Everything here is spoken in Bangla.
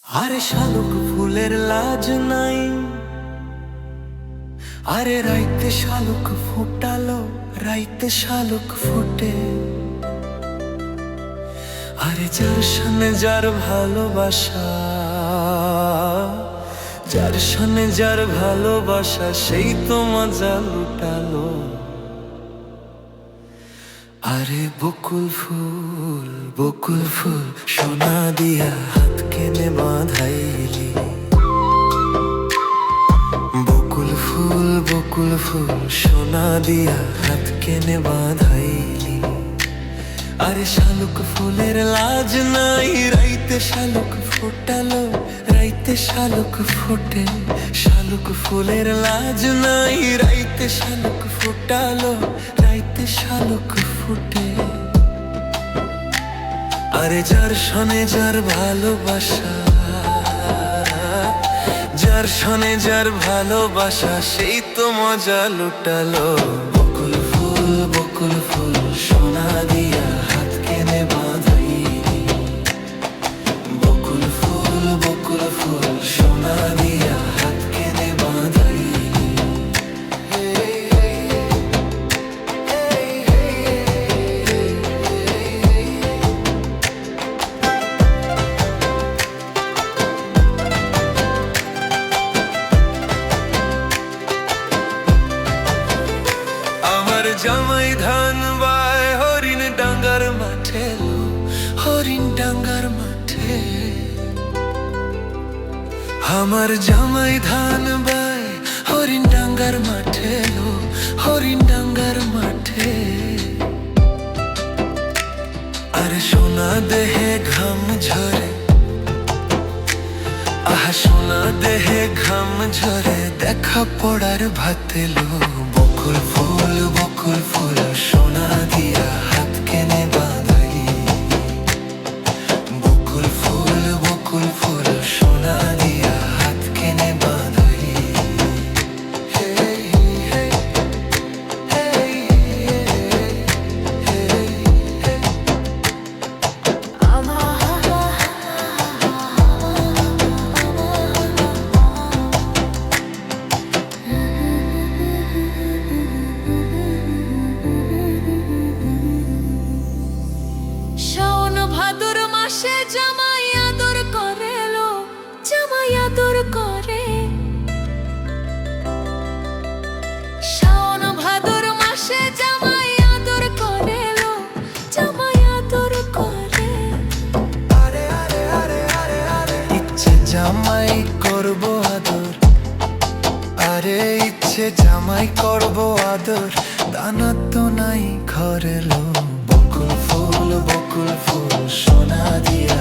আরে শালুক ফুলের লাজ নাই, আরে রাইতে শালুক ফুটালো, রাইতে শালুক ফুটে। আরে যার সামনে যার ভালোবাসা, যার সামনে যার ভালোবাসা, সেই তো মজা লুটালো। আরে বকুল ফুল, বকুল ফুল সোনা দিয়া হাত কেনে বাঁধাইলি। বকুল ফুল, বকুল ফুল সোনা দিয়া হাত কেনে বাঁধাইলি। আরে শালুক ফুলের লাজ নাই, রাইতে শালুক ফোটালো, রাইতে শালুক ফোটে। শালুক ফুলের লাজ নাই, রাইতে শালুক ফোটালো, রাইতে শালুক ফুটে। আরে যার সনে যার ভালোবাসা, যার সনে যার ভালোবাসা, সেই তো মজা লুটালো। বকুল ফুল, বকুল ফুল সোনা দিয়া হাত কেনে বাঁধাইলি। বকুল ফুল, বকুল ফুল সোনা দিয়া হাত কেনে বাঁধাইলি। আমার জামাই ধান বায় হরিণ ডাঙ্গার মাঠে, হরিণ ডাঙ্গার মাঠে। আমার জামাই ধান বায় হরিণ ডাঙ্গার মাঠে, হরিণ ডাঙ্গার মাঠে। আরে সোনা দেহে ঘাম ঝরে, আহা সোনা দেহে ঘাম ঝরে, দেখা পড়ার ভাতেলো। বকুল ফুল, বকুল ফুল সোনা দিয়া হাত কেনে বাঁধাইলি। বকুল ফুল, বকুল ফুল সোনা দিয়া হাত কেনে বাঁধাইলি। শাওন ভাদর মাসে জামাই আদর করে লো, জামাই আদর করে। শাওন ভাদর মাসে জামাই আদর করে লো, জামাই আদর করে। আরে আরে আরে আরে আরে ইচ্ছে জামাই করব আদর, আরে ইচ্ছে জামাই করব আদর, দানা তো নাই ঘরে লো। বকুল ফুল, বকুল ফুল সোনা দিয়া